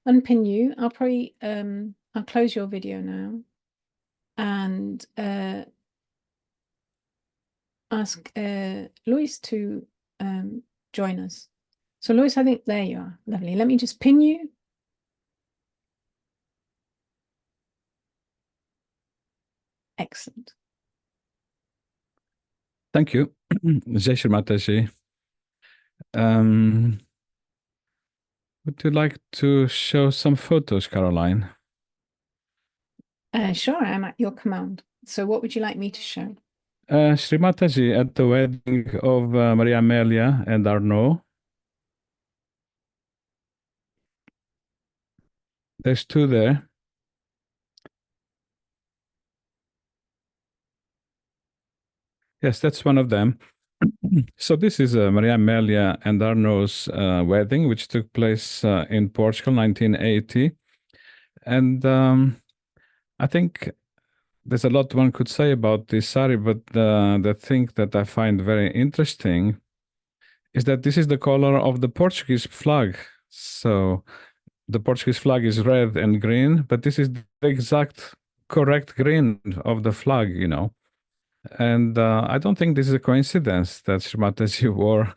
unpin you. I'll probably I'll close your video now and ask Luis to join us. So Luis, I think there you are. Lovely. Let me just pin you. Excellent. Thank you. Jai Shri Mataji. Would you like to show some photos, Caroline? Sure, I'm at your command. So what would you like me to show? Shri Mataji at the wedding of Maria Amelia and Arnaud. There's two there. Yes, that's one of them. So this is Maria Amelia and Arnaud's wedding, which took place in Portugal, 1980. And I think there's a lot one could say about this sari, but the thing that I find very interesting is that this is the color of the Portuguese flag. So the Portuguese flag is red and green, but this is the exact correct green of the flag, you know. And I don't think this is a coincidence that Shri Mataji wore,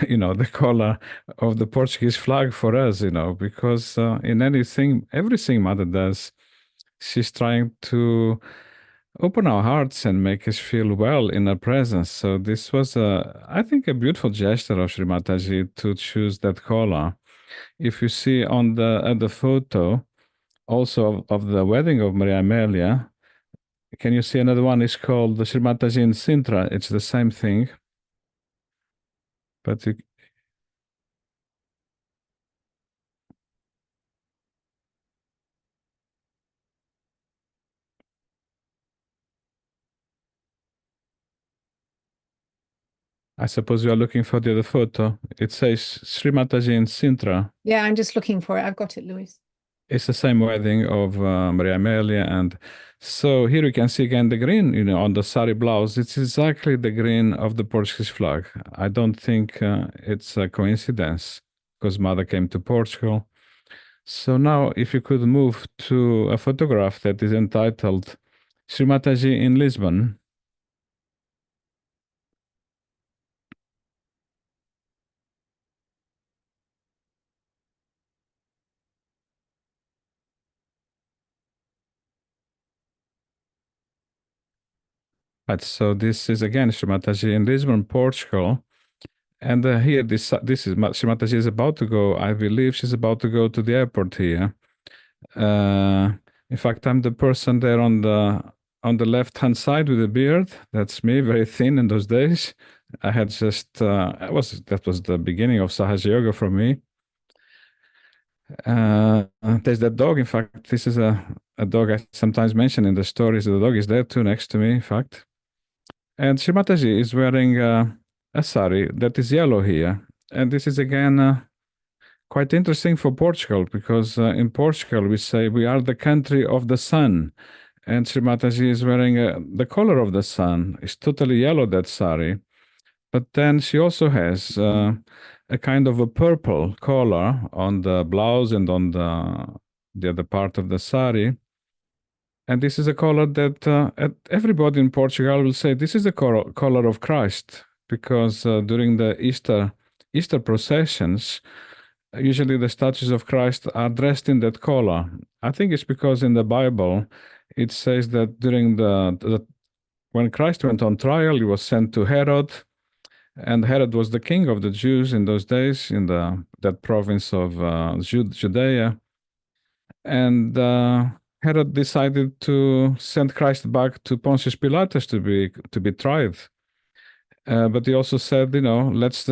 you know, the color of the Portuguese flag for us, you know, because in everything Mother does, she's trying to open our hearts and make us feel well in her presence. So this was, I think, a beautiful gesture of Shri Mataji to choose that color. If you see on the photo, also of the wedding of Maria Amelia, can you see another one? It's called the Shri Mataji in Sintra. It's the same thing. But I suppose you are looking for the other photo. It says Shri Mataji in Sintra. Yeah, I'm just looking for it. I've got it, Luis. It's the same wedding of Maria Amelia. And so here you can see again the green, you know, on the sari blouse. It's exactly the green of the Portuguese flag. I don't think it's a coincidence because Mother came to Portugal. So now if you could move to a photograph that is entitled Shri Mataji in Lisbon. Right, so this is again Shri Mataji in Lisbon, Portugal. And here, this is Shri Mataji is about to go. I believe she's about to go to the airport here. In fact, I'm the person there on the left-hand side with the beard. That's me, very thin in those days. I had just that was the beginning of Sahaja Yoga for me. There's that dog. In fact, this is a dog I sometimes mention in the stories. The dog is there too, next to me, in fact. And Shri Mataji is wearing a sari that is yellow here. And this is again quite interesting for Portugal, because in Portugal we say we are the country of the sun. And Shri Mataji is wearing the color of the sun. It's totally yellow, that sari. But then she also has a kind of a purple color on the blouse and on the other part of the sari. And this is a color that everybody in Portugal will say this is the color of Christ, because during the Easter processions, usually the statues of Christ are dressed in that color. I think it's because in the Bible it says that during when Christ went on trial, he was sent to Herod, and Herod was the king of the Jews in those days in that province of Judea, and Herod decided to send Christ back to Pontius Pilatus to be tried. But he also said, you know, let's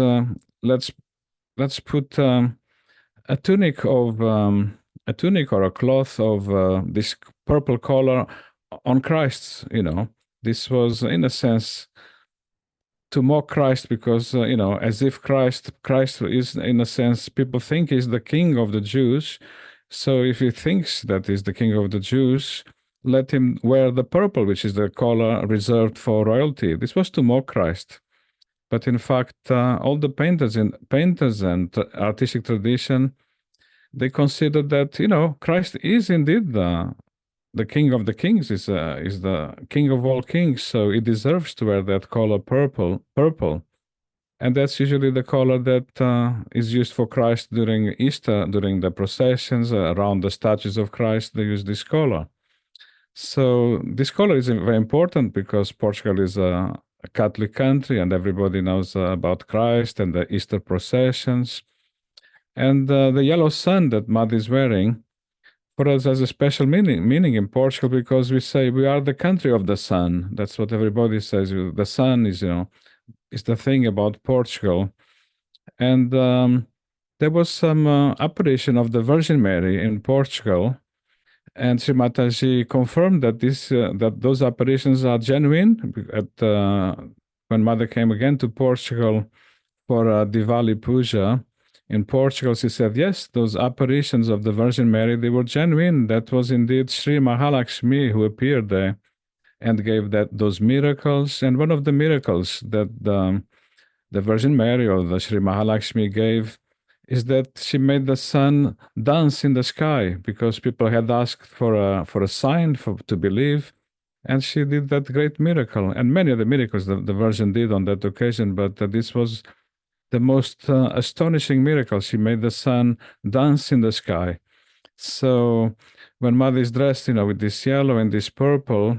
put a tunic or a cloth of this purple color on Christ. You know, this was in a sense to mock Christ, because you know, as if Christ is in a sense, people think he's the king of the Jews. So if he thinks that he's the king of the Jews, let him wear the purple, which is the color reserved for royalty. This was to mock Christ. But in fact, all the painters and artistic tradition, they consider that, Christ is indeed the King of the Kings, is the King of all kings, so he deserves to wear that color purple. And that's usually the color that is used for Christ during Easter, during the processions around the statues of Christ. They use this color. So this color is very important because Portugal is a Catholic country, and everybody knows about Christ and the Easter processions. And the yellow sun that Mother is wearing for us has a special meaning in Portugal, because we say we are the country of the sun. That's what everybody says. The sun is the thing about Portugal. And there was some apparition of the Virgin Mary in Portugal, and Shri Mataji confirmed that those apparitions are genuine. When Mother came again to Portugal for Diwali Puja in Portugal, she said, yes, those apparitions of the Virgin Mary, they were genuine. That was indeed Shri Mahalakshmi who appeared there and gave those miracles. And one of the miracles that the Virgin Mary or the Shri Mahalakshmi gave is that she made the sun dance in the sky, because people had asked for a sign to believe, and she did that great miracle. And many other miracles the Virgin did on that occasion, but this was the most astonishing miracle. She made the sun dance in the sky. So when Mother is dressed, with this yellow and this purple,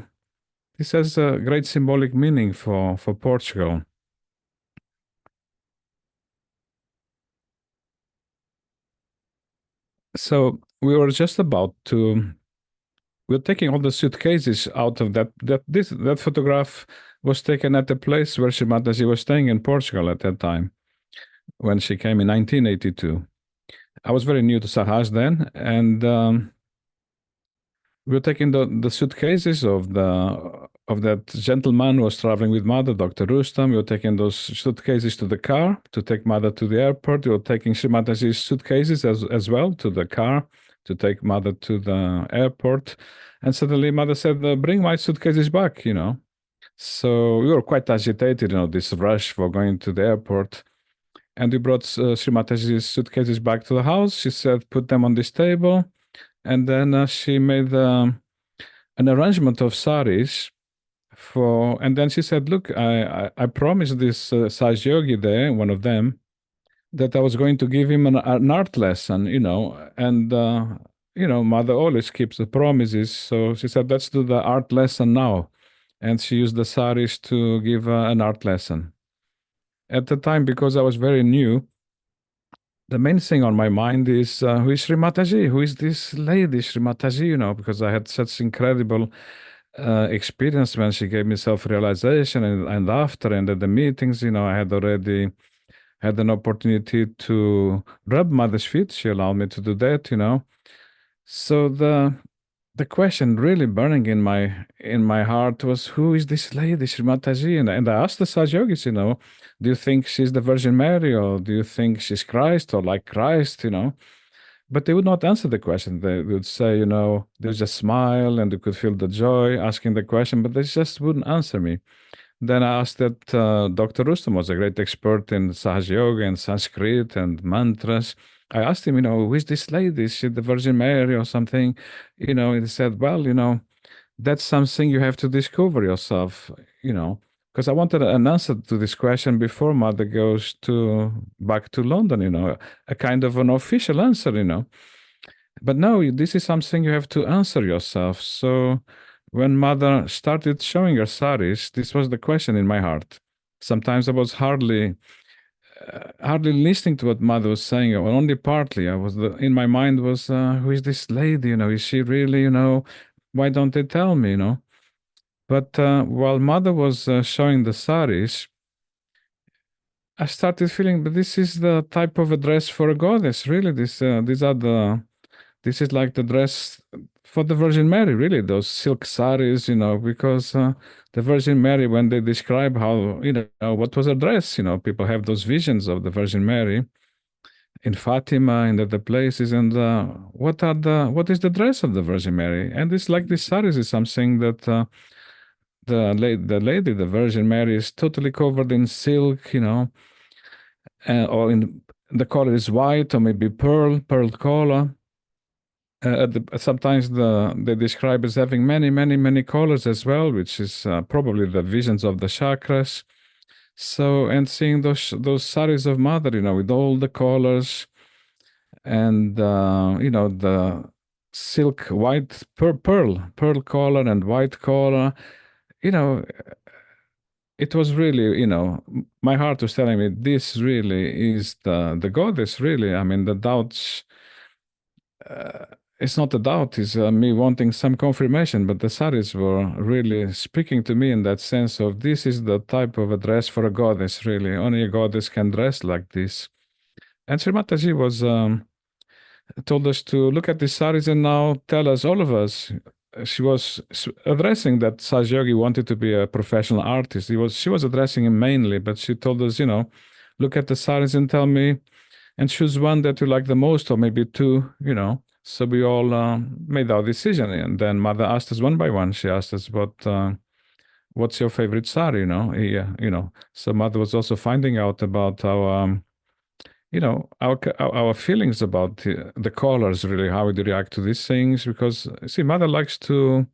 this has a great symbolic meaning for Portugal. So we were just about to. We're taking all the suitcases out of that photograph was taken at the place where Shri Mataji was staying in Portugal at that time, when she came in 1982. I was very new to Sahaj then, and we were taking the suitcases of that gentleman who was traveling with Mother, Dr. Rustam. We were taking those suitcases to the car to take Mother to the airport. We were taking Shri Mataji's suitcases as well to the car to take Mother to the airport. And suddenly Mother said, bring my suitcases back, So we were quite agitated, this rush for going to the airport. And we brought Shri Mataji's suitcases back to the house. She said, put them on this table. And then she made an arrangement of saris and then she said, look, I promised this Saj Yogi there, one of them, that I was going to give him an art lesson, and Mother always keeps the promises. So she said, let's do the art lesson now. And she used the saris to give an art lesson. At the time, because I was very new, the main thing on my mind is who is Shri Mataji? Who is this lady, Shri Mataji? Because I had such incredible experience when she gave me self-realization and after, and at the meetings, I had already had an opportunity to rub Mother's feet. She allowed me to do that, So the question really burning in my heart was, who is this lady, Shri Mataji? And I asked the Saj Yogis, do you think she's the Virgin Mary, or do you think she's Christ, or like Christ, But they would not answer the question. They would say, they would just smile, and they could feel the joy asking the question, but they just wouldn't answer me. Then I asked that Dr. Rustam was a great expert in Sahaja Yoga and Sanskrit and mantras. I asked him, who is this lady? Is she the Virgin Mary or something? And he said, well, that's something you have to discover yourself, because I wanted an answer to this question before Mother goes back to London, a kind of an official answer, But no, this is something you have to answer yourself. So when Mother started showing her saris, this was the question in my heart. Sometimes I was hardly listening to what Mother was saying, or only partly. In my mind was, who is this lady? Is she really? Why don't they tell me? But while Mother was showing the saris, I started feeling, but this is the type of a dress for a goddess. Really, this is like the dress for the Virgin Mary. Really, those silk saris, because the Virgin Mary, when they describe how, what was her dress, people have those visions of the Virgin Mary in Fatima and other places, and what is the dress of the Virgin Mary? And it's like this saris is something that the lady, the Virgin Mary, is totally covered in silk, or in the color is white or maybe pearl color. Sometimes they describe as having many colors as well, which is probably the visions of the chakras. So, and seeing those saris of mother, with all the colors, and the silk white pearl color and white color, you know it was really, my heart was telling me this really is the goddess. Really, I mean, the doubts, it's not a doubt, it's me wanting some confirmation, but the saris were really speaking to me in that sense of this is the type of a dress for a goddess. Really, only a goddess can dress like this. And Sri Mataji was told us to look at the saris and now tell us, all of us. She was addressing that Sahaja wanted to be a professional artist. She was addressing him mainly, but she told us, look at the saris and tell me, and choose one that you like the most, or maybe two, So we all made our decision, and then Mother asked us one by one. She asked us, what's your favorite sari? Yeah, So Mother was also finding out about our our feelings about the colors, really, how we react to these things, because see, Mother likes to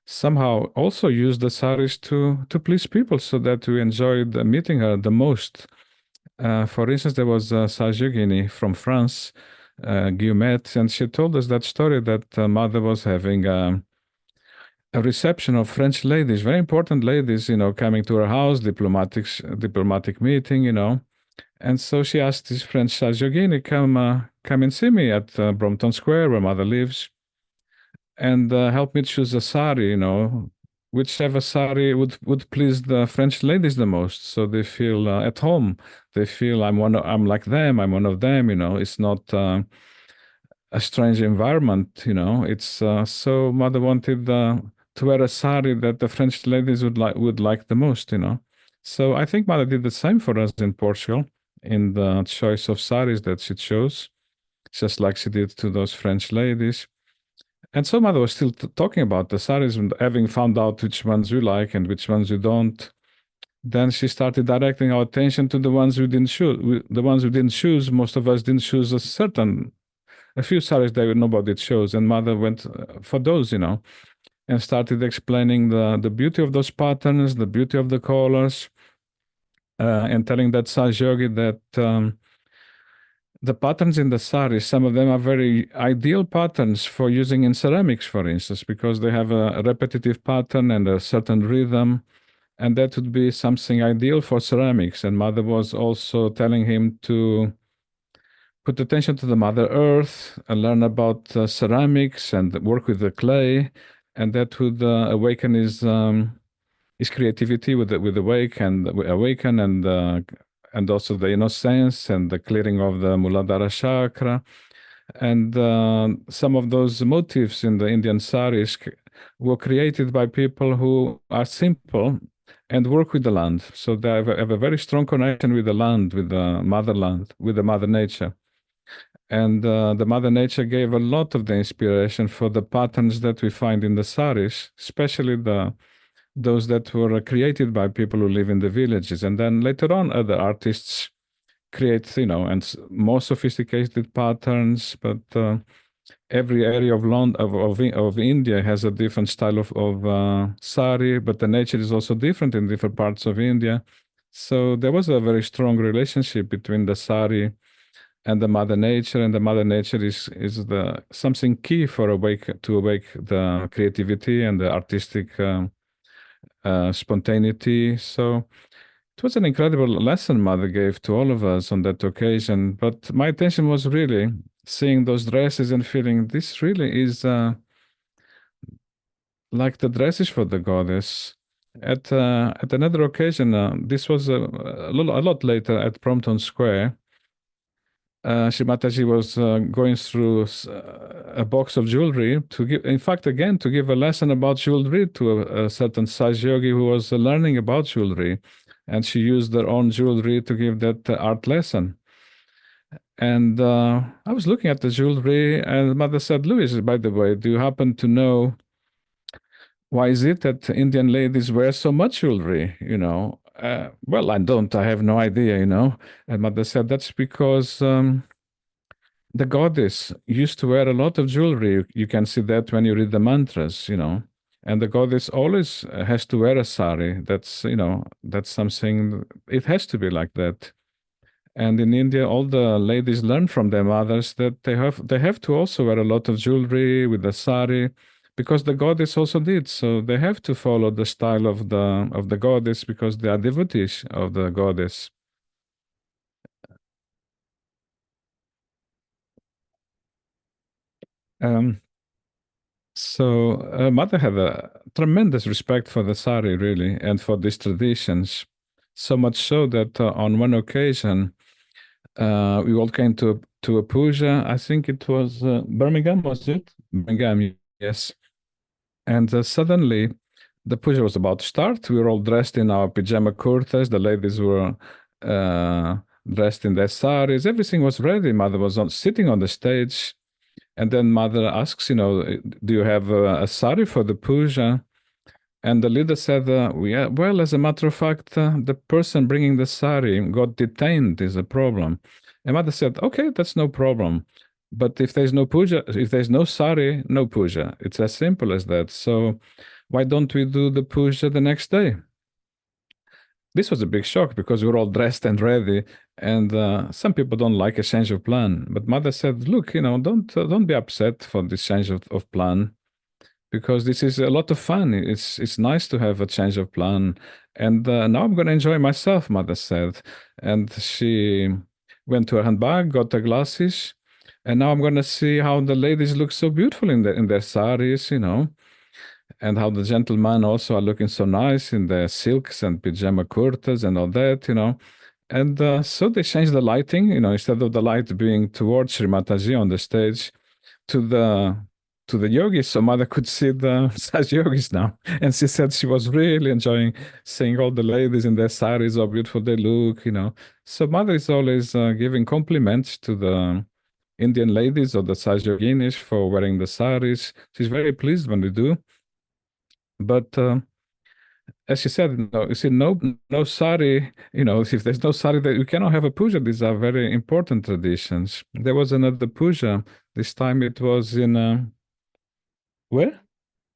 somehow also use the saris to please people, so that we enjoyed meeting her the most. For instance, there was Sajogini from France, Guillemette, and she told us that story that Mother was having a reception of French ladies, very important ladies, coming to her house, diplomatic meeting. And so she asked his friend Sajogini, come and see me at Brompton Square, where Mother lives, and help me choose a sari, whichever sari would please the French ladies the most, so they feel at home. They feel I'm like them, I'm one of them, It's not a strange environment, It's so Mother wanted to wear a sari that the French ladies would like the most, So I think Mother did the same for us in Portugal, in the choice of saris that she chose, just like she did to those French ladies. And so Mother was still talking about the saris, and having found out which ones you like and which ones you don't. Then she started directing our attention to the ones we didn't choose. The ones we didn't choose, most of us didn't choose a few saris that nobody chose, and Mother went for those, and started explaining the beauty of those patterns, the beauty of the colors, and telling that Sahaja that the patterns in the saris, some of them are very ideal patterns for using in ceramics, for instance, because they have a repetitive pattern and a certain rhythm, and that would be something ideal for ceramics. And Mother was also telling him to put attention to the Mother Earth and learn about ceramics and work with the clay, and that would awaken his creativity with awaken and also the innocence and the clearing of the Muladhara chakra. And some of those motifs in the Indian saris were created by people who are simple and work with the land. So they have a very strong connection with the land, with the motherland, with the Mother Nature. And the Mother Nature gave a lot of the inspiration for the patterns that we find in the saris, especially those that were created by people who live in the villages. And then later on, other artists create, and more sophisticated patterns. But every area of land of India has a different style of sari, but the nature is also different in different parts of India. So there was a very strong relationship between the sari and the Mother Nature, and the Mother Nature is something key to awake the creativity and the artistic spontaneity. So it was an incredible lesson Mother gave to all of us on that occasion. But my attention was really seeing those dresses and feeling this really is like the dresses for the goddess. At another occasion, this was a lot later at Brompton Square. Shri Mataji was going through a box of jewelry to give, in fact, again, to give a lesson about jewelry to a certain Sahaja who was learning about jewelry. And she used their own jewelry to give that art lesson. And I was looking at the jewelry, and Mother said, Louis, by the way, do you happen to know why is it that Indian ladies wear so much jewelry, well, I don't. I have no idea, And mother said that's because the goddess used to wear a lot of jewelry. You can see that when you read the mantras. And the goddess always has to wear a sari. That's something, it has to be like that. And in India, all the ladies learn from their mothers that they have to also wear a lot of jewelry with the sari, because the goddess also did. So they have to follow the style of the goddess because they are devotees of the goddess. Um, so mother had a tremendous respect for the sari, really, and for these traditions. So much so that on one occasion, we all came to a puja. I think it was Birmingham, was it? Birmingham, yes. And suddenly, the puja was about to start. We were all dressed in our pajama kurtas. The ladies were dressed in their saris. Everything was ready. Mother was sitting on the stage. And then mother asks, do you have a sari for the puja? And the leader said, well, as a matter of fact, the person bringing the sari got detained is a problem. And mother said, okay, that's no problem. But if there's no puja, if there's no sari, no puja. It's as simple as that. So why don't we do the puja the next day? This was a big shock because we were all dressed and ready, and some people don't like a change of plan. But mother said, look, don't be upset for this change of plan, because this is a lot of fun. It's nice to have a change of plan. And now I'm going to enjoy myself, mother said. And she went to her handbag, got her glasses, and now I'm going to see how the ladies look so beautiful in their saris, and how the gentlemen also are looking so nice in their silks and pajama kurtas and all that. And so they changed the lighting, instead of the light being towards Shri Mataji on the stage, to the yogis, so mother could see the Saj yogis now. And she said she was really enjoying seeing all the ladies in their saris, how beautiful they look. So mother is always giving compliments to the Indian ladies or the Saj yoginis for wearing the saris. She's very pleased when they do. But as she said, no, you see, no sari, if there's no sari, that you cannot have a puja. These are very important traditions. There was another puja. This time it was in where?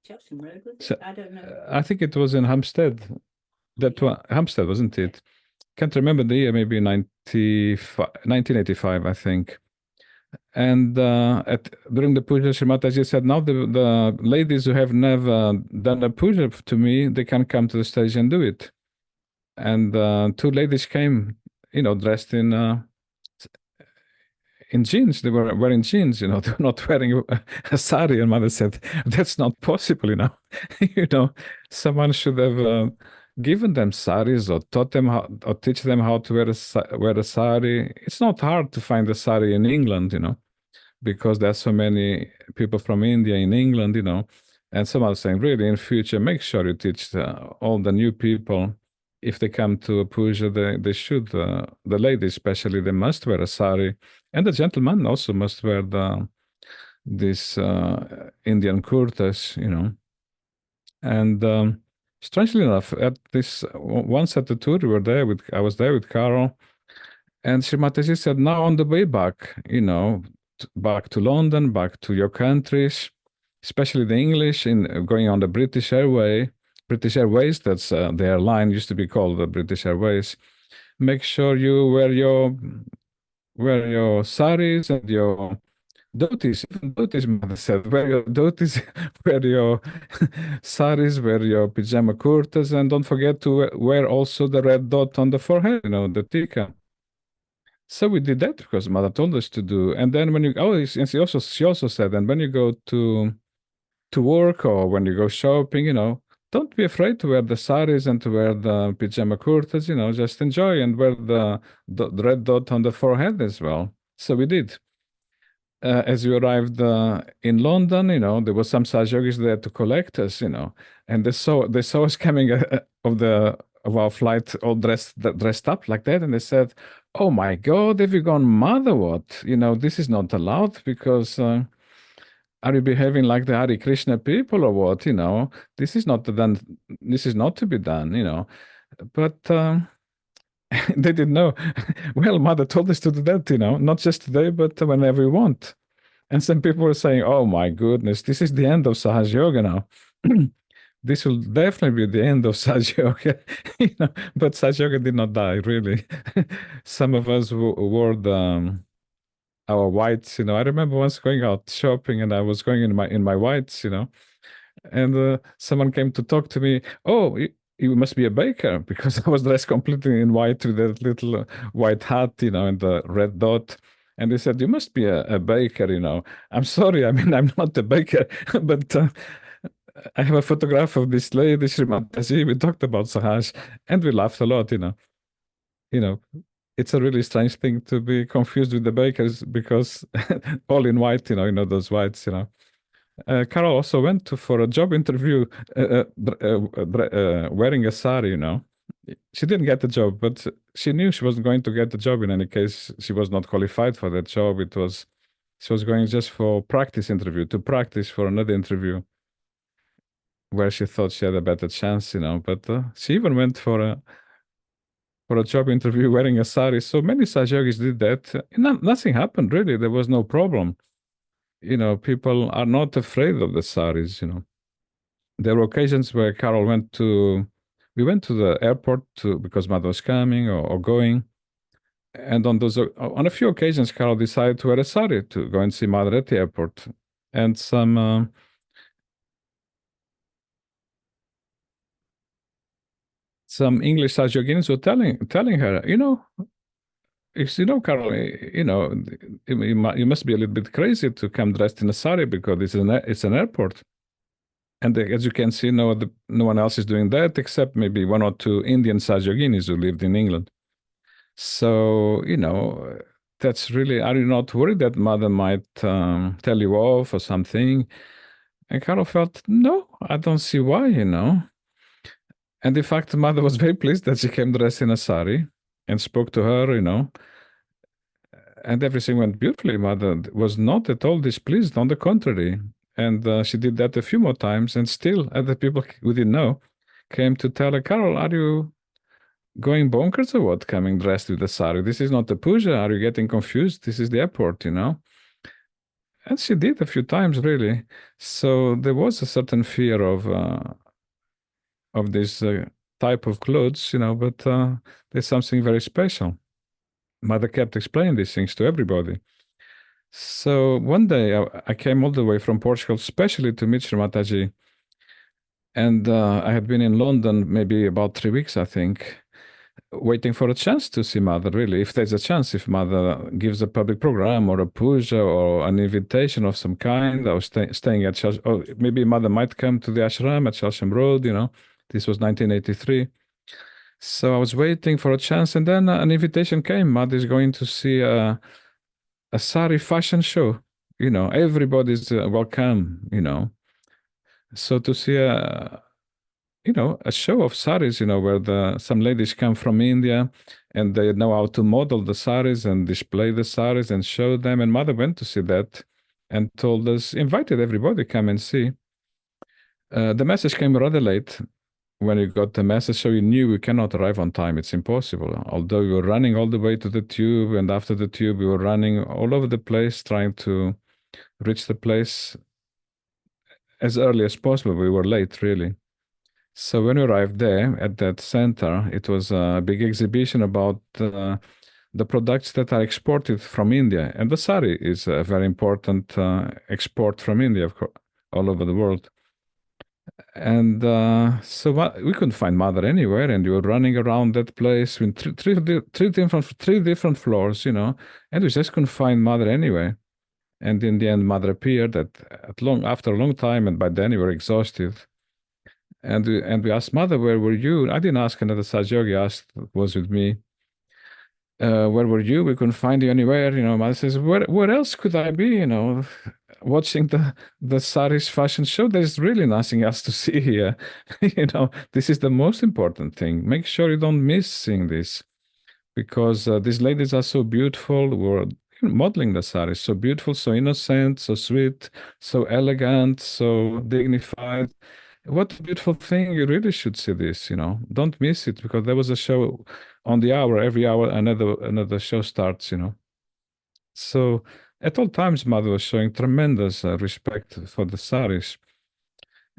Chelsea Road, was So, it? I don't know. I think it was in Hampstead. That one, Hampstead, wasn't it? Can't remember the year. Maybe 1985, I think. And during the puja, Shri Mataji said, now the ladies who have never done a puja to me, they can come to the stage and do it. And two ladies came, dressed in jeans. They were wearing jeans, they were not wearing a sari. And mother said, that's not possible. Someone should have given them saris or taught them how, or teach them how to wear a sari. It's not hard to find a sari in England, because there's so many people from India in England, and someone was saying, really, in future, make sure you teach all the new people, if they come to a puja, they should, the ladies especially, they must wear a sari, and the gentlemen also must wear these Indian kurtas, And strangely enough, at this once at the tour, I was there with Carol, and Shri Mataji said, now on the way back, back to London, back to your countries, especially the English, in going on the British Airways, that's the airline, used to be called the British Airways. Make sure you wear your saris and your dhotis. Even dhotis, mother said, wear your dhotis, wear your saris, wear your pajama kurtas, and don't forget to wear also the red dot on the forehead, the tika. So we did that because mother told us to do. And then when you and she also said, and when you go to work or when you go shopping, don't be afraid to wear the saris and to wear the pajama kurtas, just enjoy and wear the red dot on the forehead as well. So we did. As we arrived in London, there was some Saj yogis there to collect us, and they saw us coming of our flight all dressed up like that, and they said, "Oh my God, have you gone mad or what? This is not allowed because are you behaving like the Hare Krishna people or what? This is not done. This is not to be done. But they didn't know. Well, mother told us to do that, not just today, but whenever we want. And some people were saying, "Oh my goodness, this is the end of Sahaj Yoga now." This will definitely be the end of Saj Yoga, but Saj Yoga did not die, really. Some of us wore our whites, I remember once going out shopping and I was going in my whites, and someone came to talk to me. Oh, you must be a baker, because I was dressed completely in white with that little white hat, and the red dot. And they said, "You must be a baker." I'm sorry, I mean, I'm not a baker, but I have a photograph of this lady, Shri Mataji. We talked about Sahaj and we laughed a lot, You know, it's a really strange thing to be confused with the bakers, because all in white, those whites. Carol also went for a job interview wearing a sari, She didn't get the job, but she knew she wasn't going to get the job in any case. She was not qualified for that job. She was going just for practice interview, to practice for another interview where she thought she had a better chance, But she even went for a job interview wearing a sari. So many Sahaja did that. Nothing happened really. There was no problem. People are not afraid of the saris. There were occasions where we went to the airport because mother was coming or going. And on a few occasions, Carol decided to wear a sari to go and see mother at the airport. And some English Sajoginis were telling her, Carol, you must be a little bit crazy to come dressed in a sari, because it's an airport. And as you can see, no one else is doing that except maybe one or two Indian Sajoginis who lived in England. So, that's really, are you not worried that mother might tell you off or something? And Carol felt, no, I don't see why, And in fact, mother was very pleased that she came dressed in a sari and spoke to her, and everything went beautifully. Mother was not at all displeased, on the contrary. And she did that a few more times, and still other people who didn't know came to tell her, Carol, are you going bonkers or what, coming dressed with a sari? This is not a puja. Are you getting confused? This is the airport, And she did a few times, really. So there was a certain fear of this type of clothes, but there's something very special. Mother kept explaining these things to everybody. So one day I came all the way from Portugal, especially to meet Shri Mataji. And I had been in London maybe about 3 weeks, I think, waiting for a chance to see Mother, really. If there's a chance, if Mother gives a public program or a puja or an invitation of some kind, I was staying at or maybe Mother might come to the ashram at Shalsham Road, This was 1983. So I was waiting for a chance, and then an invitation came. Mother is going to see a sari fashion show. Everybody's welcome, So to see a show of saris, where some ladies come from India and they know how to model the saris and display the saris and show them. And mother went to see that and told us, invited everybody, come and see. The message came rather late when we got the message, so we knew we cannot arrive on time. It's impossible. Although we were running all the way to the tube, and after the tube, we were running all over the place trying to reach the place as early as possible. We were late, really. So when we arrived there at that center, it was a big exhibition about the products that are exported from India. And the sari is a very important export from India, of course, all over the world. And so we couldn't find mother anywhere, and we were running around that place with three different floors, and we just couldn't find mother anywhere. And in the end, mother appeared after a long time, and by then we were exhausted. And we asked mother, where were you? I didn't ask, another Sajogi asked, was with me. Where were you? We couldn't find you anywhere. Mother says, where else could I be? Watching the Saris fashion show. There's really nothing else to see here. This is the most important thing. Make sure you don't miss seeing this, because these ladies are so beautiful. We're modeling the Saris, so beautiful, so innocent, so sweet, so elegant, so dignified. what a beautiful thing. You really should see this, Don't miss it, because there was a show on the hour, every hour another show starts, So at all times, Mother was showing tremendous respect for the saris.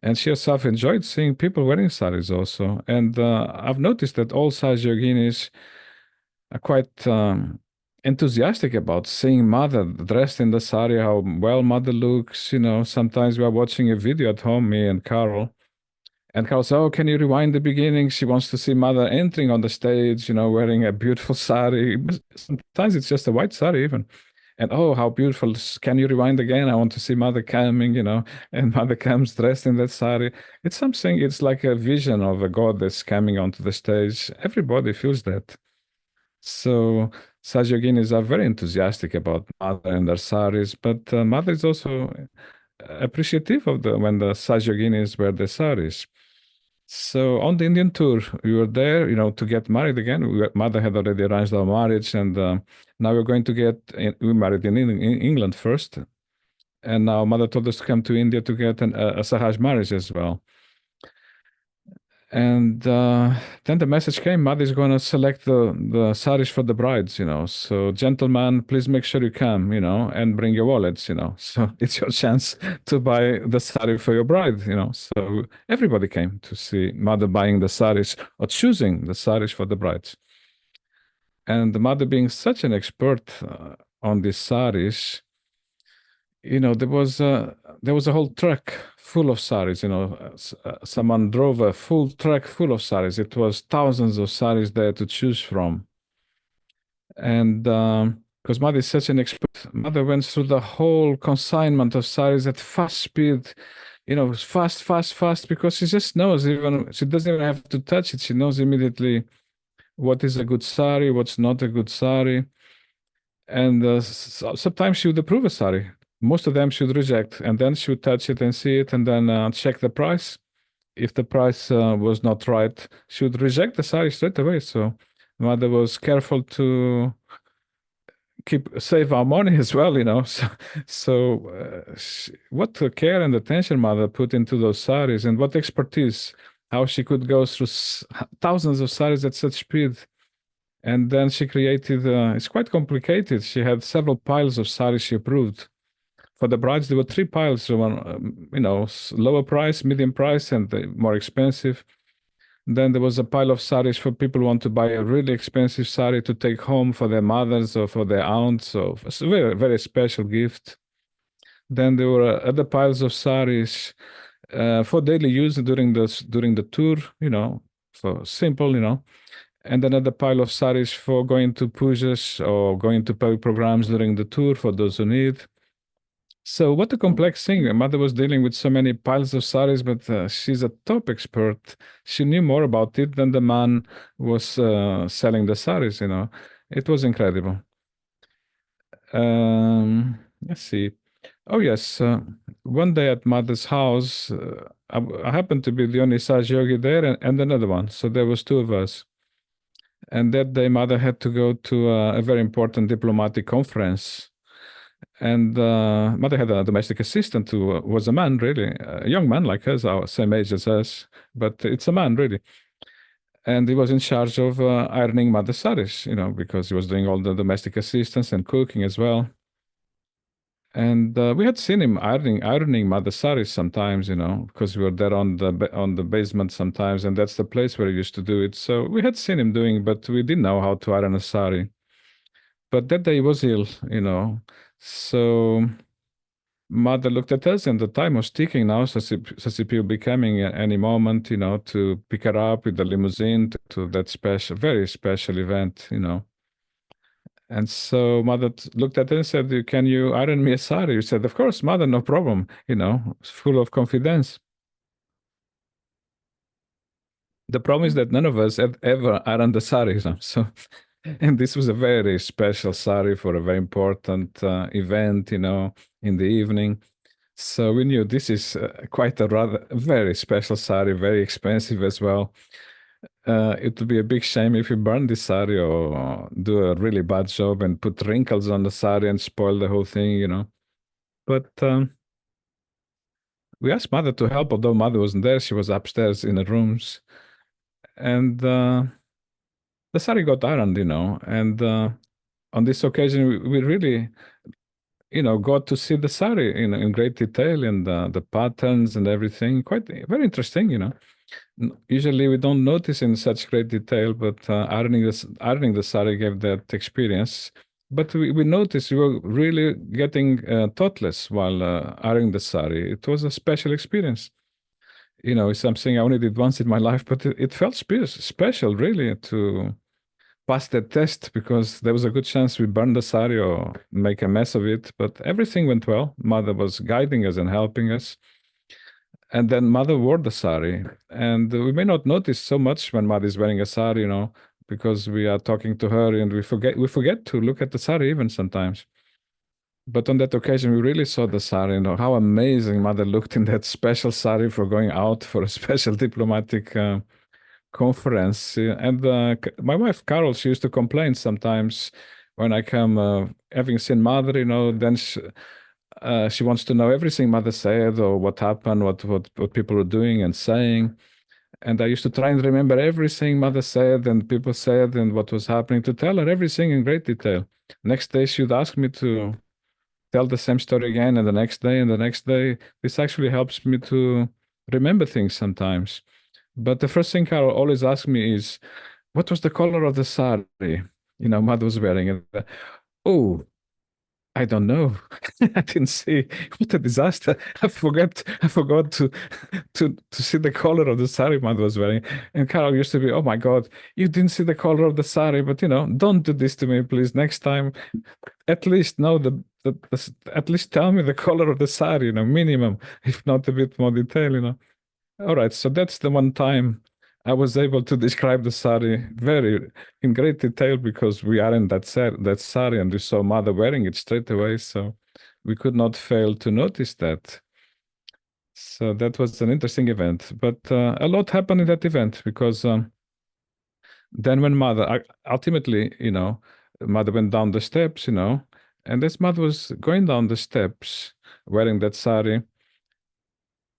And she herself enjoyed seeing people wearing saris also. And I've noticed that all Saj yoginis are quite enthusiastic about seeing Mother dressed in the sari, how well Mother looks. Sometimes we are watching a video at home, me and Carol. And Carol says, "Oh, can you rewind the beginning?" She wants to see Mother entering on the stage, wearing a beautiful sari. Sometimes it's just a white sari, even. And oh, how beautiful. Can you rewind again? I want to see Mother coming, and Mother comes dressed in that sari. It's something, it's like a vision of a goddess coming onto the stage. Everybody feels that. So Sajoginis are very enthusiastic about Mother and their saris, but Mother is also appreciative of when the Sajoginis wear their saris. So on the Indian tour, we were there, to get married again. Mother had already arranged our marriage, and now we're going to we married in England first. And now Mother told us to come to India to get a Sahaj marriage as well. And then the message came, Mother is going to select the saris for the brides, So gentlemen, please make sure you come, and bring your wallets, So it's your chance to buy the sari for your bride, So everybody came to see Mother buying the saris or choosing the saris for the brides. And the Mother being such an expert on these saris, there was a whole truck full of saris. Someone drove a full truck full of saris. It was thousands of saris there to choose from. And because Mother is such an expert, Mother went through the whole consignment of saris at fast speed, fast, fast, fast, because she just knows, even she doesn't even have to touch it. She knows immediately what is a good sari, what's not a good sari. And sometimes she would approve a sari. Most of them she would reject, and then she would touch it and see it, and then check the price. If the price was not right, she would reject the sari straight away. So Mother was careful to save our money as well, what care and attention Mother put into those saris, and what expertise, how she could go through thousands of saris at such speed. And then she created, it's quite complicated. She had several piles of saris she approved. For the brides, there were 3 piles, so one, lower price, medium price, and the more expensive. Then there was a pile of saris for people who want to buy a really expensive sari to take home for their mothers or for their aunts. So it's a very, very special gift. Then there were other piles of saris for daily use during the tour, for simple, and another pile of saris for going to pujas or going to programs during the tour for those who need. So what a complex thing. Mother was dealing with so many piles of saris, but she's a top expert. She knew more about it than the man was selling the saris, It was incredible. Let's see. Oh, yes. One day at Mother's house, I happened to be the only Saj yogi there and another one. So there was 2 of us. And that day, Mother had to go to a very important diplomatic conference. And Mother had a domestic assistant who was a man, really, a young man like us, our same age as us, but it's a man, really. And he was in charge of ironing Mother's saris, because he was doing all the domestic assistance and cooking as well. And we had seen him ironing Mother's saris sometimes, because we were there on the basement sometimes, and that's the place where he used to do it. So we had seen him doing, but we didn't know how to iron a sari. But that day he was ill, So Mother looked at us, and the time was ticking now. Sasipi will be coming at any moment, to pick her up with the limousine to that very special event, And so Mother looked at her and said, "Can you iron me a sari?" You said, "Of course, Mother, no problem," full of confidence. The problem is that none of us had ever ironed a sari, So, and this was a very special sari for a very important event, in the evening. So we knew this is quite a very special sari, very expensive as well. It would be a big shame if we burn this sari or do a really bad job and put wrinkles on the sari and spoil the whole thing, But we asked mother to help, although mother wasn't there. She was upstairs in the rooms. And the sari got ironed, and on this occasion, we really, got to see the sari in great detail and the patterns and everything. Quite very interesting. Usually we don't notice in such great detail, but ironing the sari gave that experience. But we noticed we were really getting thoughtless while ironing the sari. It was a special experience. It's something I only did once in my life, but it felt special, really, to pass that test, because there was a good chance we burned the sari or make a mess of it. But everything went well. Mother was guiding us and helping us. And then mother wore the sari. And we may not notice so much when mother is wearing a sari, because we are talking to her and we forget to look at the sari even sometimes. But on that occasion, we really saw the sari, how amazing mother looked in that special sari for going out for a special diplomatic conference. And my wife, Carol, she used to complain sometimes when I come, having seen mother, then she wants to know everything mother said or what happened, what people were doing and saying. And I used to try and remember everything mother said and people said and what was happening, to tell her everything in great detail. Next day, she would ask me to tell the same story again, and the next day and the next day. This actually helps me to remember things sometimes. But the first thing Carol always asks me is, what was the color of the sari, mother was wearing? And oh, I don't know. I didn't see. What a disaster! I forgot to see the color of the sari mother was wearing. And Carol used to be, oh my God, you didn't see the color of the sari, but don't do this to me, please. Next time, at least know at least tell me the color of the sari, minimum, if not a bit more detail. All right, so that's the one time I was able to describe the sari very in great detail, because we are in that sari and we saw mother wearing it straight away, so we could not fail to notice that. So that was an interesting event, but a lot happened in that event, because then when mother ultimately, mother went down the steps, and as mother was going down the steps wearing that sari,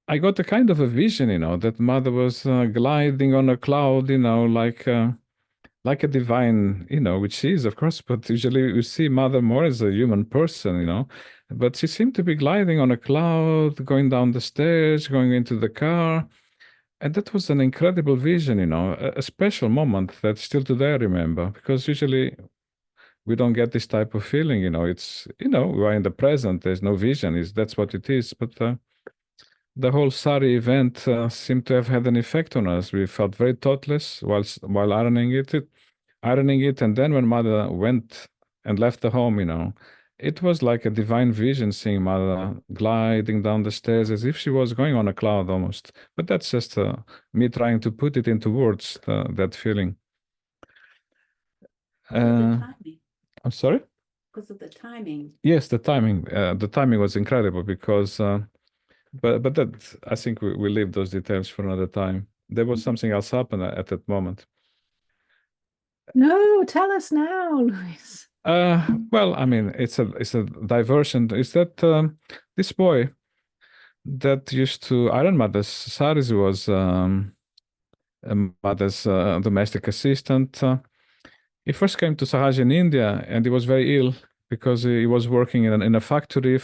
I got a kind of a vision, that mother was gliding on a cloud, like a divine, which she is, of course, but usually we see mother more as a human person, but she seemed to be gliding on a cloud, going down the stairs, going into the car. And that was an incredible vision, a special moment that still today I remember, because usually we don't get this type of feeling, it's, we are in the present, there's no vision, that's what it is. But the whole Sari event seemed to have had an effect on us. We felt very thoughtless while ironing it, and then when mother went and left the home, it was like a divine vision, seeing mother gliding down the stairs as if she was going on a cloud almost. But that's just me trying to put it into words, that feeling. I'm sorry? Because of the timing. Yes, the timing. The timing was incredible, because but that, I think we leave those details for another time. There was something else happen at that moment. No, tell us now, Luis. Well, I mean, it's a diversion. Is that this boy that used to iron mother's saris was a mother's domestic assistant. He first came to Sahaj in India, and he was very ill because he was working in a factory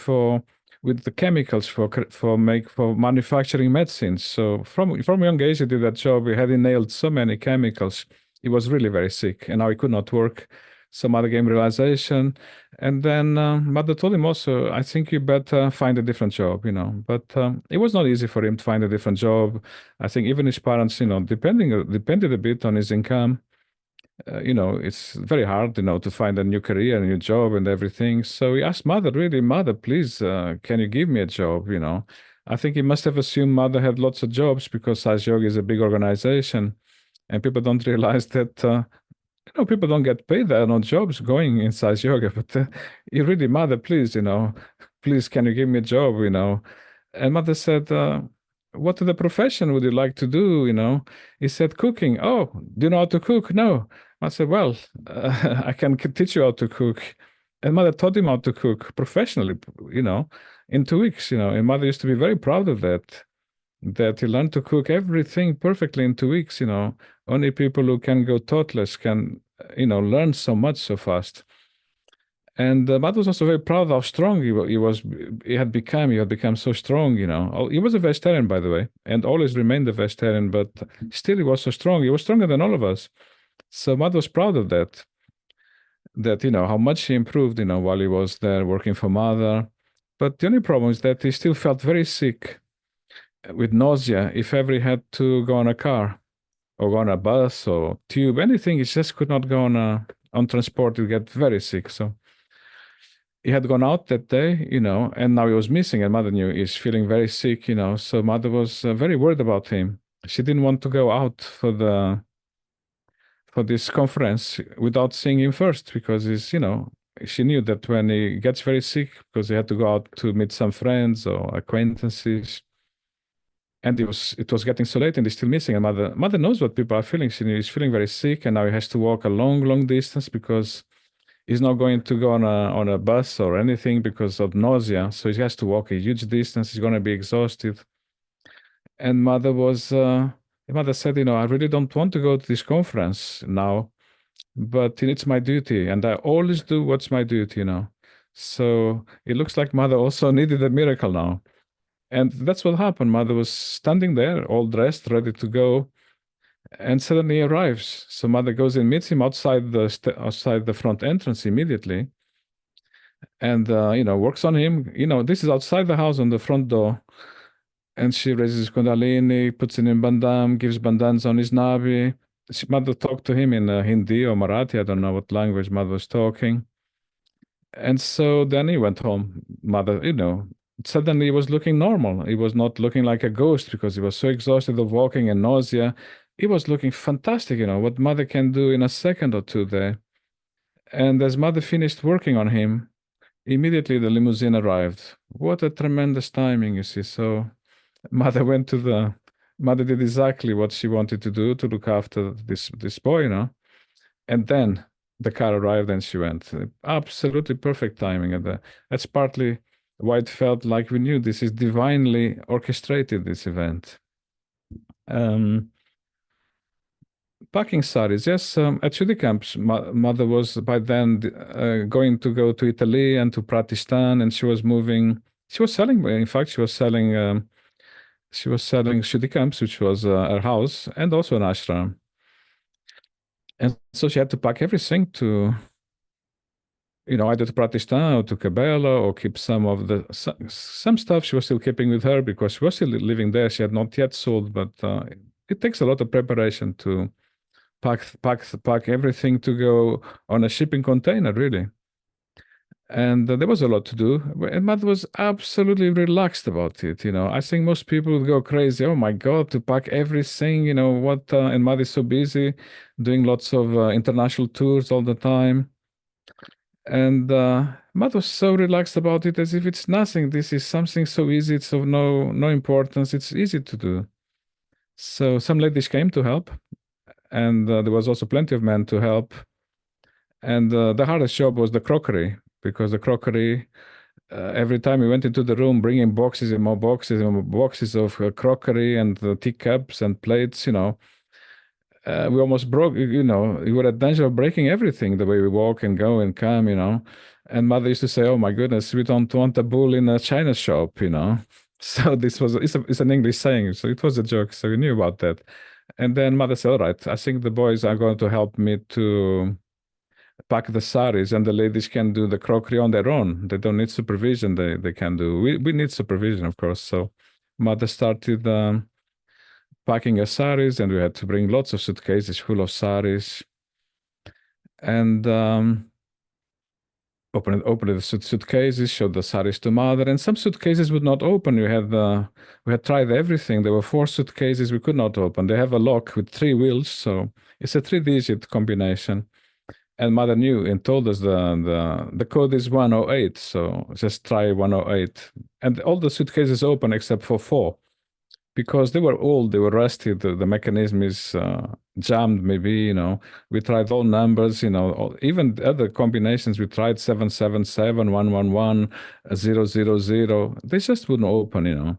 with the chemicals for manufacturing medicines. So from young age he did that job. He had inhaled so many chemicals. He was really very sick, and now he could not work. So mother gave him realization, and then mother told him also, I think you better find a different job, But it was not easy for him to find a different job. I think even his parents, depended a bit on his income. It's very hard, to find a new career, a new job and everything. So he asked mother, really, mother, please, can you give me a job, I think he must have assumed mother had lots of jobs, because Saj Yoga is a big organization, and people don't realize that, people don't get paid. There are no jobs going in Saj Yoga, but you really, mother, please, please, can you give me a job, And mother said, what the profession would you like to do, He said, cooking. Oh, do you know how to cook? No. I said, well, I can teach you how to cook. And mother taught him how to cook professionally, in 2 weeks, and mother used to be very proud of that he learned to cook everything perfectly in 2 weeks. Only people who can go thoughtless can, learn so much so fast. And Matt was also very proud of how strong he had become. He had become so strong. He was a vegetarian, by the way, and always remained a vegetarian, but still he was so strong. He was stronger than all of us. So Matt was proud of that, how much he improved, while he was there working for mother. But the only problem is that he still felt very sick with nausea if ever he had to go on a car or go on a bus or tube, anything. He just could not go on transport. He'd get very sick. So he had gone out that day, and now he was missing, and mother knew he's feeling very sick, so mother was very worried about him. She didn't want to go out for this conference without seeing him first, because she knew that when he gets very sick, because he had to go out to meet some friends or acquaintances, and it was getting so late and he's still missing, and mother knows what people are feeling. He's feeling very sick, and now he has to walk a long distance because he's not going to go on a bus or anything because of nausea. So he has to walk a huge distance. He's going to be exhausted. And mother said, I really don't want to go to this conference now, but it's my duty, and I always do what's my duty, So it looks like mother also needed a miracle now. And that's what happened. Mother was standing there, all dressed, ready to go, and suddenly he arrives. So mother goes and meets him outside the front entrance immediately, and works on him. This is outside the house on the front door, and she raises Kundalini, puts it in bandham, gives bandhans on his nabi. Mother talked to him in Hindi or Marathi. I don't know what language mother was talking. And so then he went home. Mother, suddenly he was looking normal. He was not looking like a ghost because he was so exhausted of walking and nausea. He was looking fantastic, what mother can do in a second or two there. And as mother finished working on him, immediately the limousine arrived. What a tremendous timing, you see. So mother did exactly what she wanted to do, to look after this boy, and then the car arrived and she went. Absolutely perfect timing. And that's partly why it felt like we knew this is divinely orchestrated, this event. Packing saris, yes. At Shudi camps, mother was by then going to go to Italy and to Prakistan, and she was moving. She was selling. In fact, she was selling Shudi camps, which was her house and also an ashram. And so she had to pack everything to, either to Prakistan or to Kabbalah, or keep some stuff she was still keeping with her because she was still living there. She had not yet sold, but it takes a lot of preparation to pack everything to go on a shipping container, really. And there was a lot to do, and mother was absolutely relaxed about it. I think most people would go crazy. Oh my God, to pack everything, what? And mother is so busy doing lots of international tours all the time. And mother was so relaxed about it, as if it's nothing. This is something so easy. It's of no importance. It's easy to do. So some ladies came to help, and there was also plenty of men to help. And the hardest job was the crockery, because the crockery, every time we went into the room, bringing boxes and more boxes and more boxes of crockery and teacups and plates, we almost broke, we were at danger of breaking everything the way we walk and go and come, And mother used to say, oh my goodness, we don't want a bull in a China shop, So it's an English saying, so it was a joke, so we knew about that. And then mother said, all right, I think the boys are going to help me to pack the saris, and the ladies can do the crockery on their own. They don't need supervision. They can do. We need supervision, of course. So mother started packing a saris, and we had to bring lots of suitcases full of saris. And open the suitcases, showed the saris to mother, and some suitcases would not open. We had tried everything. There were 4 suitcases we could not open. They have a lock with 3 wheels, so it's a 3-digit combination. And mother knew and told us the code is 108, so just try 108. And all the suitcases open except for 4. because they were old, they were rusty, the mechanism is jammed, maybe, you know. We tried all numbers, you know, even other combinations. We tried 777, 111, 000. They just wouldn't open, you know.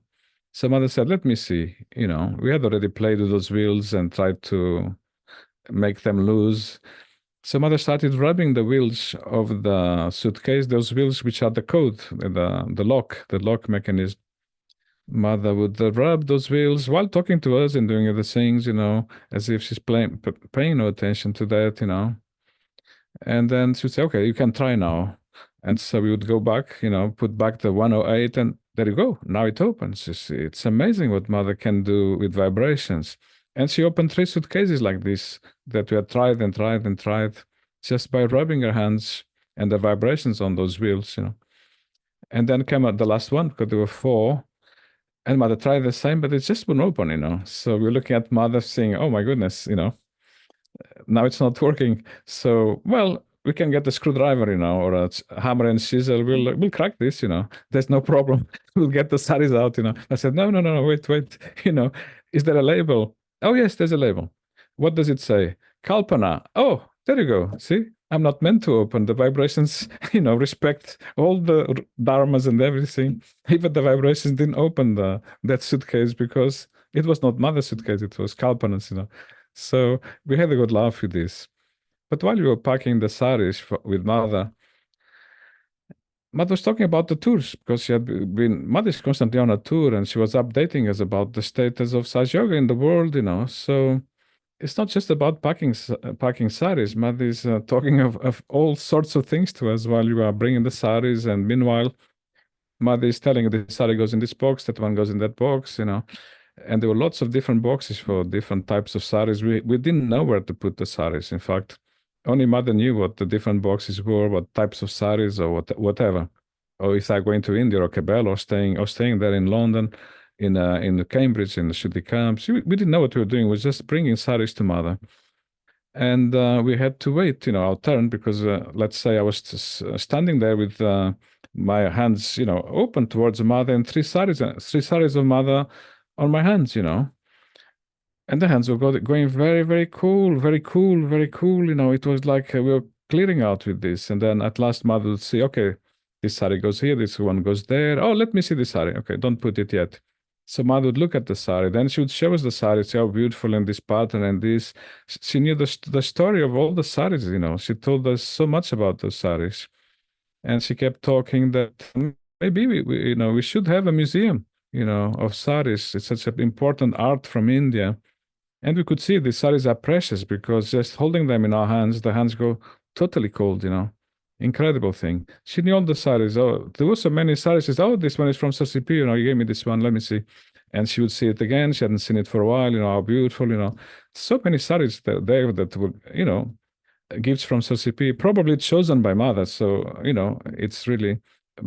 So mother said, let me see, you know. We had already played with those wheels and tried to make them loose. So mother started rubbing the wheels of the suitcase, those wheels which are the code, the lock mechanism. Mother would rub those wheels while talking to us and doing other things, you know, as if she's paying no attention to that, you know. And then she would say, okay, you can try now. And so we would go back, you know, put back the 108, and there you go. Now it opens. You see, it's amazing what mother can do with vibrations. And she opened 3 suitcases like this that we had tried and tried and tried just by rubbing her hands and the vibrations on those wheels, you know. And then came out the last one, because there were 4. And mother tried the same, but it just wouldn't open, you know. So we're looking at mother saying, oh my goodness, you know, now it's not working. So, well, we can get a screwdriver, you know, or a hammer and chisel. We'll crack this, you know. There's no problem. We'll get the saris out, you know. I said, no, wait. You know, is there a label? Oh, yes, there's a label. What does it say? Kalpana. Oh, there you go. See, I'm not meant to open. The vibrations, you know, respect all the dharmas and everything. Even the vibrations didn't open that suitcase because it was not mother's suitcase. It was Kalpana's, you know. So we had a good laugh with this. But while we were packing the saris with mother was talking about the tours, because she had mother is constantly on a tour, and she was updating us about the status of Saj Yoga in the world, you know. So it's not just about packing saris. Mother is talking of all sorts of things to us while you are bringing the saris, and meanwhile, mother is telling you this sari goes in this box, that one goes in that box, you know. And there were lots of different boxes for different types of saris. We didn't know where to put the saris. In fact, only mother knew what the different boxes were, what types of saris, or whatever. Or if I'm going to India or Quebec, or staying there in London, in Cambridge, in the Shooting camps. We didn't know what we were doing. We were just bringing saris to mother. And we had to wait, you know, our turn, because let's say I was standing there with my hands, you know, open towards mother, and 3 saris of mother on my hands, you know. And the hands were going very, very cool, very cool, very cool. You know, it was like we were clearing out with this. And then at last mother would say, okay, this sari goes here, this one goes there. Oh, let me see the sari. Okay, don't put it yet. So mother would look at the sari. Then she would show us the sari, say how beautiful, and this pattern and this. She knew the story of all the saris, you know. She told us so much about those saris. And she kept talking that maybe we should have a museum, you know, of saris. It's such an important art from India. And we could see the saris are precious, because just holding them in our hands, the hands go totally cold, you know. Incredible thing. She knew all the saris. Oh, there were so many saris. She said, oh, this one is from Sasipi, you know, you gave me this one, let me see. And she would see it again. She hadn't seen it for a while, you know, how beautiful, you know. So many saris there that were, you know, gifts from Sasipi, probably chosen by mother. So, you know, it's really,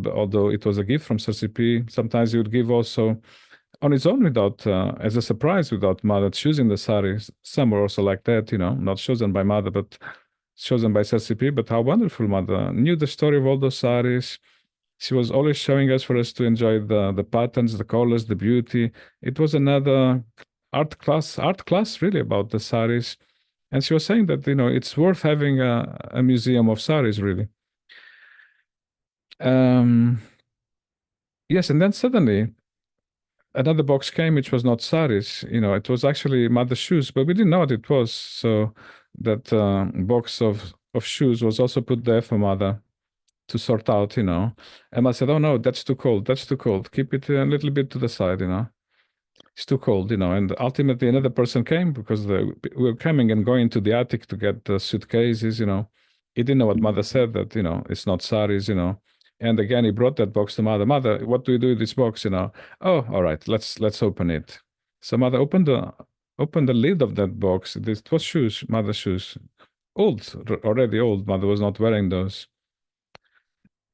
although it was a gift from Sasipi, sometimes he would give also on its own, without as a surprise, without mother choosing the saris. Some were also like that, you know, not chosen by mother, but chosen by Sasipi. But how wonderful mother knew the story of all those saris. She was always showing us for us to enjoy the patterns, the colors, the beauty. It was another art class really about the saris. And she was saying that, you know, it's worth having a museum of saris, really. Yes, and then suddenly another box came, which was not saris. You know, it was actually mother's shoes, but we didn't know what it was. So that box of shoes was also put there for mother to sort out, you know. And I said, oh no, that's too cold. That's too cold. Keep it a little bit to the side, you know. It's too cold, you know. And ultimately another person came, because we were coming and going to the attic to get the suitcases, you know. He didn't know what mother said, that, you know, it's not saris, you know. And again, he brought that box to mother. Mother, what do we do with this box, you know? Oh, all right, let's open it. So mother opened the lid of that box. It was shoes, mother's shoes. Already old. Mother was not wearing those.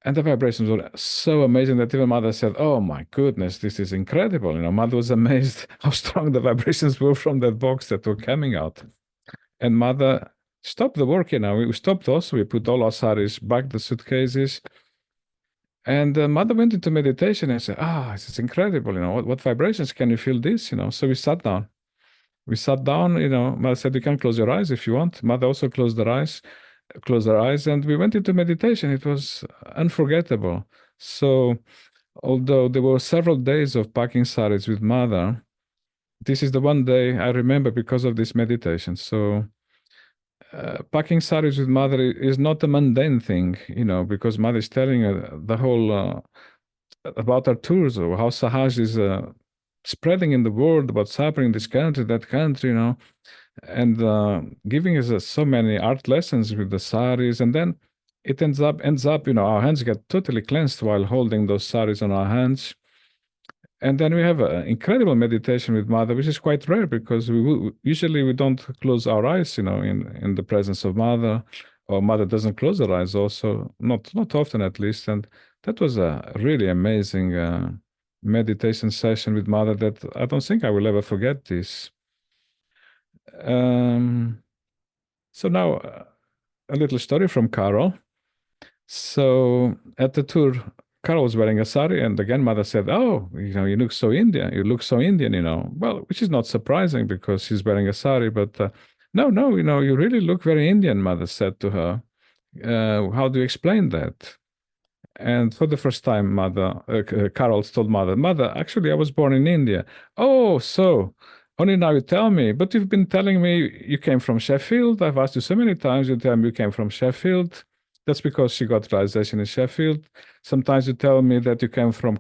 And the vibrations were so amazing that even mother said, oh my goodness, this is incredible. You know, mother was amazed how strong the vibrations were from that box that were coming out. And mother stopped the work, you know. We stopped also. We put all our saris back, the suitcases. And mother went into meditation and said, it's incredible, what vibrations, can you feel this, So we sat down. Mother said, you can close your eyes if you want. Mother also closed her eyes, and we went into meditation. It was unforgettable. So although there were several days of packing saris with mother, this is the one day I remember because of this meditation. So packing saris with mother is not a mundane thing, because mother is telling the whole about our tours, or how Sahaj is spreading in the world, what's happening in this country, that country, and giving us so many art lessons with the saris. And then it ends up, our hands get totally cleansed while holding those saris on our hands. And then we have an incredible meditation with mother, which is quite rare because usually we don't close our eyes, in the presence of mother, or mother doesn't close her eyes also, not often at least. And that was a really amazing meditation session with mother that I don't think I will ever forget this. So now a little story from Carol. So at the tour, Carol was wearing a sari, and again, mother said, "Oh, you look so Indian. You look so Indian, Well, which is not surprising because she's wearing a sari, but no, you really look very Indian," mother said to her. How do you explain that? And for the first time, Carol told mother, actually, I was born in India. Oh, so only now you tell me, but you've been telling me you came from Sheffield. I've asked you so many times, you tell me you came from Sheffield. That's because she got realization in Sheffield. Sometimes you tell me that you came from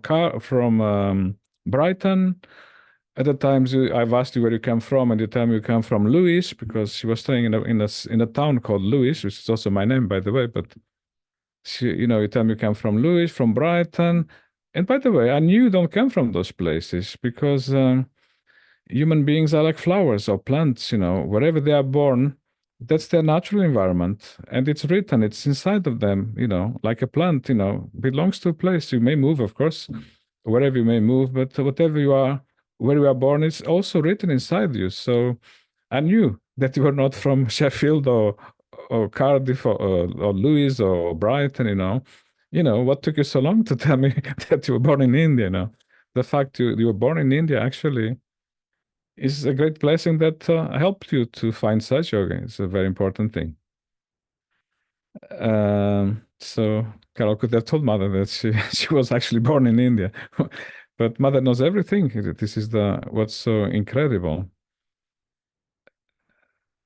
Brighton. Other times I've asked you where you came from, and you tell me you come from Lewis, because she was staying in a town called Lewis, which is also my name, by the way. But you tell me you come from Lewis, from Brighton. And by the way, I knew you don't come from those places because human beings are like flowers or plants, wherever they are born, that's their natural environment. And it's written, it's inside of them, like a plant, belongs to a place. You may move, of course, wherever you may move, but whatever you are, where you are born, is also written inside you. So I knew that you were not from Sheffield or Cardiff or Lewis or Brighton, what took you so long to tell me that you were born in India, The fact you were born in India actually is a great blessing that helped you to find such yoga. It's a very important thing. So Carol could have told mother that she was actually born in India, but mother knows everything. This is what's so incredible.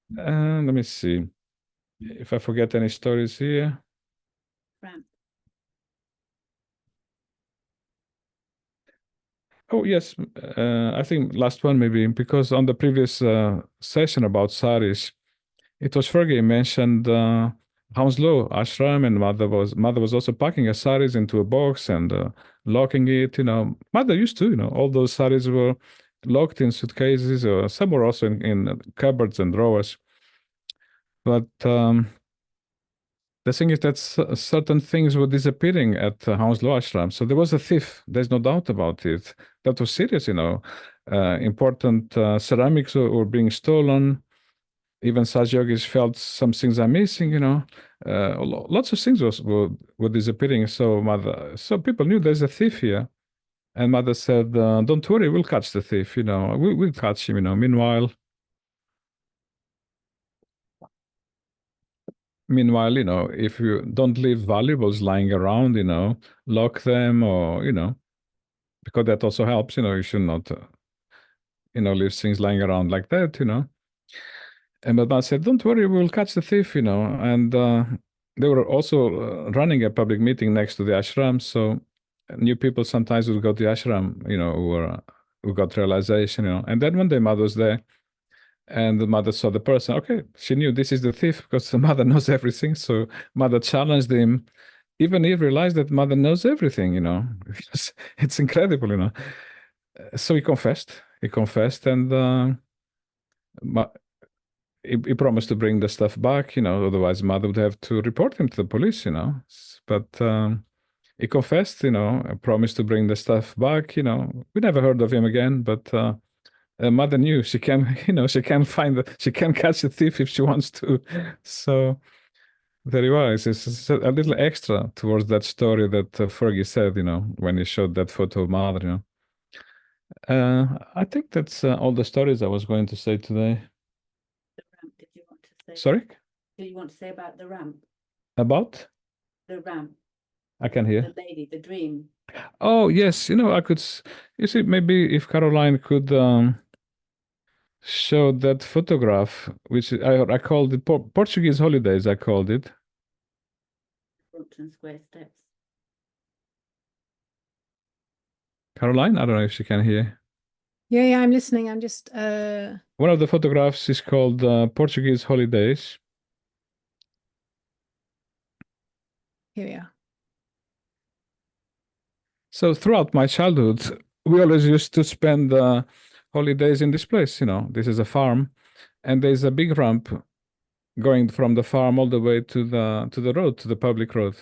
Let me see if I forget any stories here. Ramp. Oh, yes. I think last one maybe, because on the previous session about Saris, it was Fergie mentioned Hounslow ashram, and mother was also packing her saris into a box and locking it. Mother used to, all those saris were locked in suitcases, or some were also in cupboards and drawers. But the thing is that certain things were disappearing at Hounslow ashram. So there was a thief. There's no doubt about it. That was serious, important ceramics were being stolen. Even Saj yogis felt some things are missing, lots of things were disappearing. So people knew there's a thief here. And mother said, don't worry, we'll catch the thief, we'll catch him, Meanwhile, if you don't leave valuables lying around, lock them, or, because that also helps, you should not, leave things lying around like that, And but mother said, don't worry, we'll catch the thief, And they were also running a public meeting next to the ashram. So new people sometimes would go to the ashram, who got realization, And then one day mother was there, and the mother saw the person. Okay, she knew this is the thief because the mother knows everything. So mother challenged him. Even he realized that mother knows everything, It's incredible, So he confessed. And he promised to bring the stuff back, otherwise mother would have to report him to the police, But he confessed, promised to bring the stuff back, We never heard of him again, but mother knew she can, she can catch the thief if she wants to. So Very wise. It's a little extra towards that story that Fergie said, when he showed that photo of mother. I think that's all the stories I was going to say today. The ramp, did you want to say? Sorry? Do you want to say about the ramp? About? The ramp, I can hear. the lady, the dream. Oh, yes. I could, you see, maybe if Caroline could show that photograph, which I called it Portuguese holidays, I called it. Brompton Square Steps. Caroline, I don't know if she can hear. Yeah, I'm listening. I'm just One of the photographs is called Portuguese holidays. here we are. So throughout my childhood, we always used to spend holidays in this place. This is a farm, and there's a big ramp going from the farm all the way to the road, to the public road.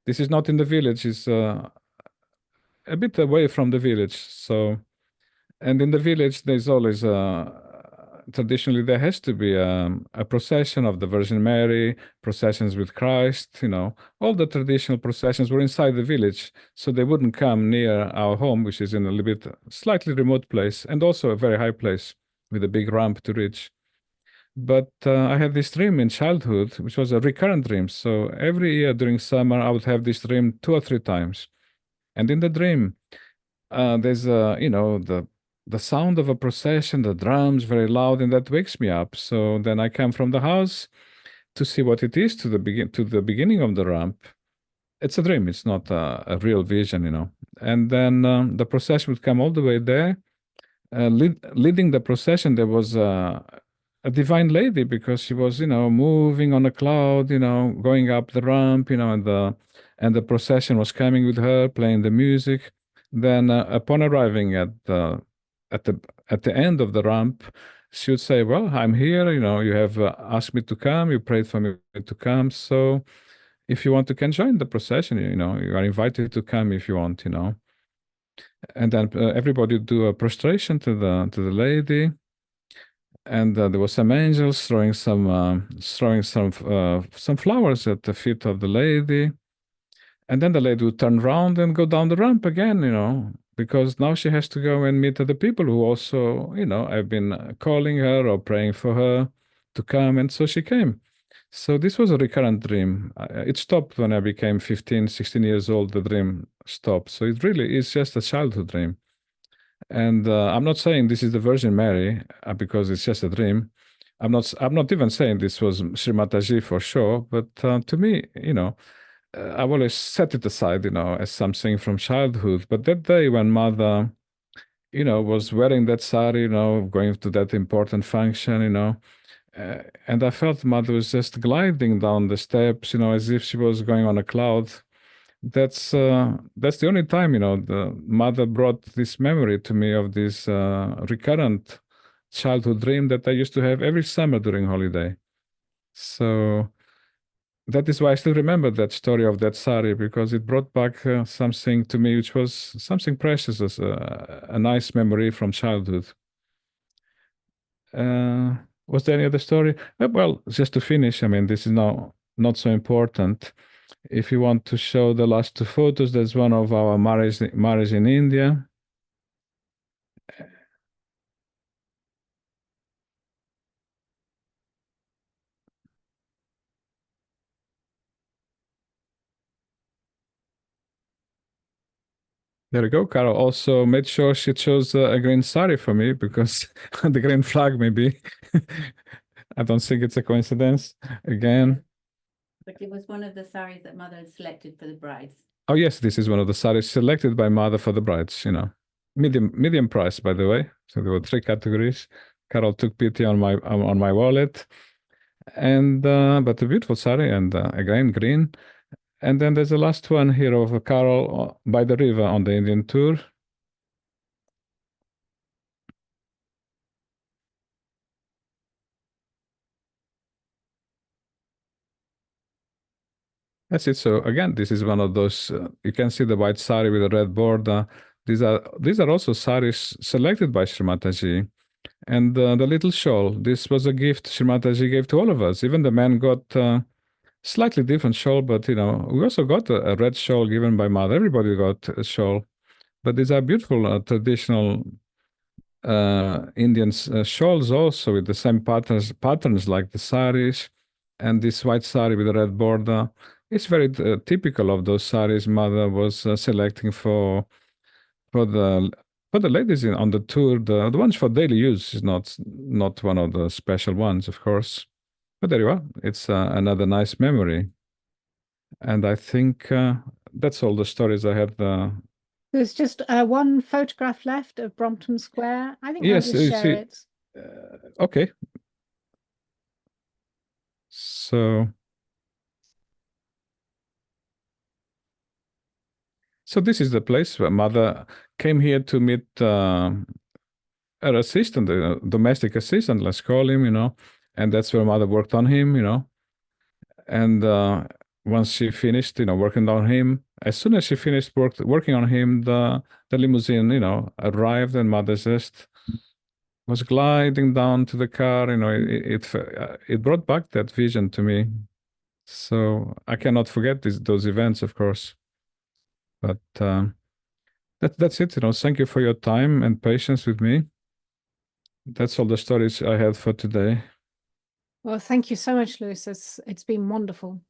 This is not in the village; it's a bit away from the village. So, and in the village, there's always traditionally there has to be a procession of the Virgin Mary, processions with Christ. All the traditional processions were inside the village, so they wouldn't come near our home, which is in a little bit slightly remote place, and also a very high place with a big ramp to reach. But I had this dream in childhood, which was a recurrent dream. So every year during summer, I would have this dream 2 or 3 times. And in the dream, there's the sound of a procession, the drums very loud, and that wakes me up. So then I come from the house to see what it is to the beginning of the ramp. It's a dream. It's not a real vision. And then the procession would come all the way there. Leading the procession, there was a divine lady, because she was, moving on a cloud, going up the ramp, and the procession was coming with her, playing the music. Then, upon arriving at the end of the ramp, she would say, "Well, I'm here. You have asked me to come. You prayed for me to come. So, if you want to, can join the procession. You are invited to come if you want. And then everybody would do a prostration to the lady. And there was some angels throwing some flowers at the feet of the lady, and then the lady would turn around and go down the ramp again, because now she has to go and meet other people who also, have been calling her or praying for her to come, and so she came. So this was a recurrent dream. It stopped when I became 15, 16 years old. The dream stopped. So it really is just a childhood dream. And I'm not saying this is the Virgin Mary because it's just a dream. I'm not even saying this was Shri Mataji for sure. But to me, I've always set it aside, as something from childhood. But that day when mother, was wearing that sari, going to that important function, and I felt mother was just gliding down the steps, as if she was going on a cloud. That's the only time, the mother brought this memory to me of this recurrent childhood dream that I used to have every summer during holiday. So that is why I still remember that story of that sari, because it brought back something to me which was something precious, as a nice memory from childhood. Was there any other story? Well, just to finish, I mean, this is now not so important. If you want to show the last two photos, there's one of our marriage in India. There you go. Carol also made sure she chose a green sari for me, because the green flag, maybe. I don't think it's a coincidence. Again. But it was one of the saris that mother had selected for the brides. Oh, yes, this is one of the saris selected by mother for the brides, Medium price, by the way. So there were 3 categories. Carol took pity on my wallet. And but a beautiful sari, and again green. And then there's the last one here of Carol by the river on the Indian tour. That's it. So again, this is one of those. You can see the white sari with the red border. These are also saris selected by Shri Mataji. And the little shawl. This was a gift Shri Mataji gave to all of us. Even the men got slightly different shawl, but we also got a red shawl given by mother. Everybody got a shawl, but these are beautiful traditional Indian shawls also with the same patterns like the saris, and this white sari with a red border. It's very typical of those saris mother was selecting for the ladies on the tour. The ones for daily use is not one of the special ones, of course. But there you are. It's another nice memory. And I think that's all the stories I had. There's just one photograph left of Brompton Square. I think I'll Yes, just you share see. it. Okay. So this is the place where mother came here to meet her assistant, domestic assistant, let's call him, and that's where mother worked on him, and once she finished, working on him, as soon as she finished working on him, the limousine, arrived, and mother just was gliding down to the car. It brought back that vision to me. So I cannot forget those events, of course. But that's it. Thank you for your time and patience with me. That's all the stories I had for today. Well, thank you so much, Luis. It's been wonderful.